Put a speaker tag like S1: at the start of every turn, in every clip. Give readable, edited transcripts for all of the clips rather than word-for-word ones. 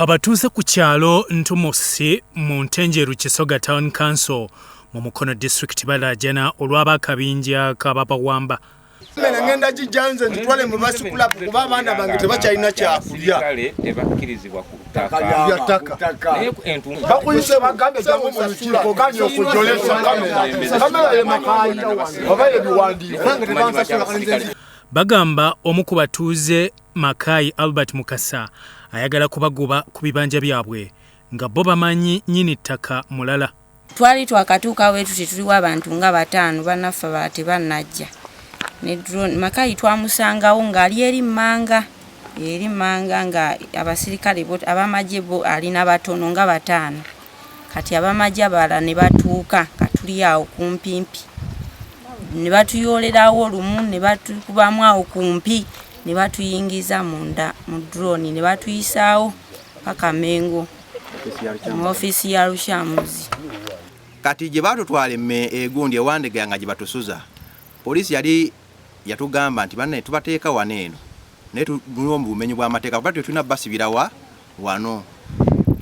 S1: Abatuuze ku kyalo Ntumosi mu Ntenjeru Kisoga Town Council mu Mukono District balajana olw'abakabinja kababawamba.
S2: Ngenda jijanze ntwale mu basikula kuba abana bange tebakyalina kyakulya.
S3: Tebakkirizibwa kutaka.
S2: Bakuyise bagambe jangu mu lukiiko ganyo okujolesa kamera ye makayi oba ebiwandiiko.
S1: Bagamba omu ku batuuze Makai Albert Mukasa ayagala kubagoba ku bibanja byabwe nga bo bamanyi nyini ttaka mulala.
S4: Twali twakatuuka wetu tetuliwo abantu nga bataano bannaffe bate bannajja. Ne drone Makai twamusangawo ng'ali eri mmanga nga abasirikale abamagye bo alina batono nga bataano. Kati abamagye abala ne batuuka katuli awo kumpimpi. Ne batuyolerawo lumu ne batukubamu awo kumpi ne batuyingiza munda mu drone ne batuyisaawo paka Mengo mu ofisi ya Rushamuzi.
S5: Kati gye batutwala egundi ewandega nga gye batusuza poliisi yali yatugamba nti banne tubateeka wano eno naye tuli mu bumenyi bw'amateeka kuba tulina basibira wano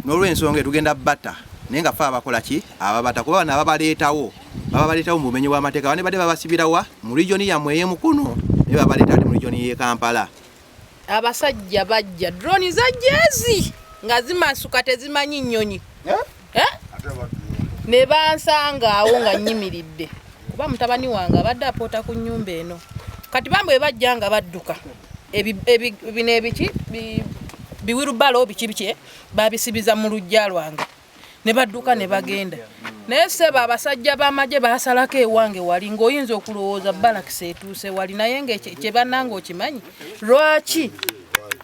S5: n'olw'ensonga tugenda bata naye nga fe abakola ki ababata kuba bano babaleetawo mu bumenyi bw'amateeka bane badde babasibira mu regioni yammwe ey'Emukono ne babaleeta mu regioni y'e Kampala.
S6: Abasajja bajja drone zajjezi nga zimasuka tezimanyi nnyonyi ne bansanga awo nga nyimiridde kuba mutabani wange abadde apoota ku nnyumba eno. Kati bamwe bajja nga badduka bino ebiki biwirubalo biki babisibiza mu lujja lwange ne badduka ne bagenda. Naye seba abasajja b'amagye basalako ewange wali ng'oyinza okulowooza balakisi etuuse wali naye kye bannanga okimanyi lwaki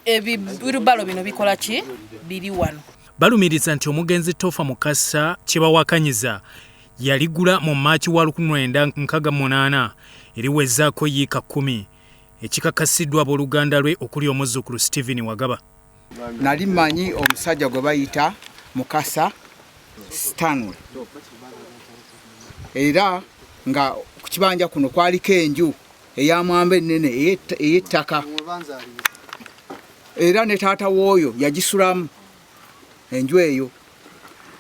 S6: ebiwirubalo bino bikola ki biri wano.
S1: Balumiriza nti omugenzi Tofa Mukasa kyebawakanyiza yaligula mu Maachi wa 1968 eriwezaako yiika 10 ekikakasiddwa abooluganda lwe okuli omuzzukulu Stephen Wagaba.
S7: Nali manyi omusajja gwe bayita Mukasa Stanley era nga ku kibanja kuno kwaliko enju ey'amwamba ennene ey'ettaka era ne taata w'oyo yagisulamu enju eyo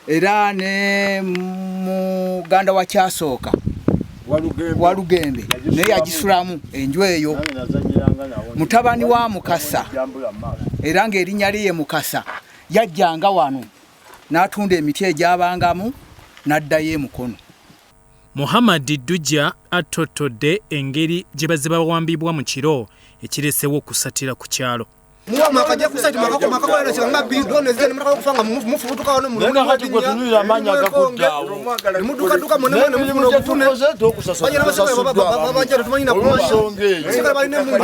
S7: era ne muganda wa kyasooka Walugembe naye yagisulamu enju eyo. Mutabani wa Mukasa era ng'erinnya lye Mukasa yajjanga wano n'atunda emiti egyabangamu n'addayo Emukono.
S1: Muhammad Dujja atotodde engeri gye bazze bawambibwa mu kiro ekiresewo okusatira ku kyalo.
S2: Mwakajja kusati makako era kiranga bidone zene mutaka kufanga mufubutuka wano mu
S3: nena kati gwe tunira amanya agakuddawo
S2: muduka mone mufuno kufune banyana basaba babanja tumanyi na kumasonge sikala baline mu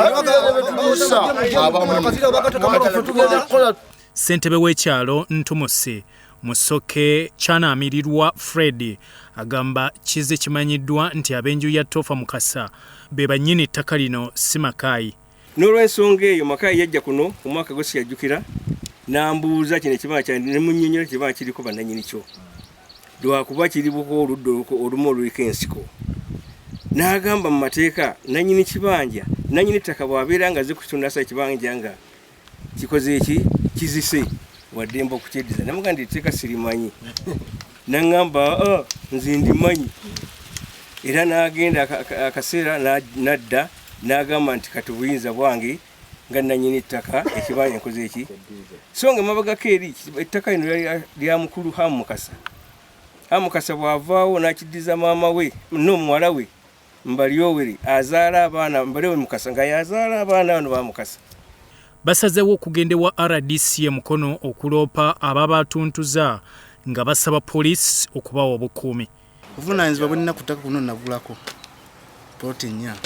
S1: Ssentebe w'ekyalo Ntumosi Musoke kyanaamirirwa Fred agamba kize kimanyiddwa nti ab'enju ya Tofa Mukasa be bannyini ttaka lino si Makai.
S3: N'olw'ensonga eyo Makai yajja kuno omwaka gwe siyajjukira n'ambuuza kino ekibanja kyange ne munnyonnyola ekibanja kiriko bannannyini kyo lwakuba kiribuko oludda olumu oluliko ensiko. N'agamba mu mateeka nannyini kibanja nannyini ttaka bw'abeera nga zikutundasa ekibanja nga kikoze eki kizise waddemba okukyeddiza namuga ndi etteeka sirimanyi n'aŋŋamba nze ndimanyi era n'agenda akaseera n'adda n'agamba nti kati buyinza bwange nga nannyini ettaka ekibanja nkoze eki so nga mabagako eri ettaka lino lya mukulu Mukasa bw'avaawo n'akiddiza maama we n'omuwala we Mbalyoweri azaala abaana Mbalyoweri Mukasa nga yazaala abaana bano ba Mukasa.
S1: Basazeewo okugendebwa RDC Mukono okuloopa ababatuntuza nga basaba poliisi okubawa obukuumi.
S8: Obuvunaanyizibwa bw'ennina ku ttaka kuno nabulako plooti nnya.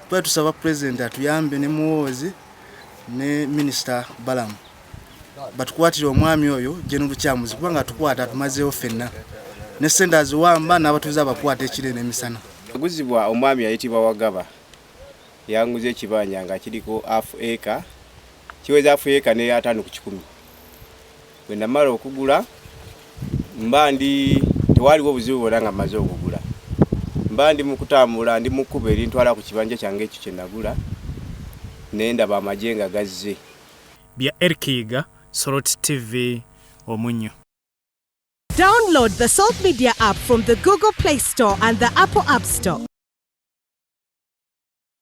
S8: Bwe tusaba Pulezidenti atuyambe ne Muwoozi ne Minisita Balamu batukwatire omwami oyo General Kyamuzi kubanga atukwata atumazeewo ffenna ne ssente aziwamba n'abatuuze abakwata ekire n'emisana.
S9: Aguzibwa omwami ayitibwa Wagaba yanguze ekibanja nga kiriko half acre kiweza half acre ne 5 ku 10. Bwe namala okugula mbandi tewaliwo obuzibu bwonna nga mmaze okugula mbandi mu kutambula ndi mu kkubo erintwala ku kibanja kyange ekyo kye nagula nendaba amagye nga gazze.
S1: Bya Erkiga Soroti TV Omunyo.
S10: Download the Salt Media app from the Google Play Store and the Apple App Store.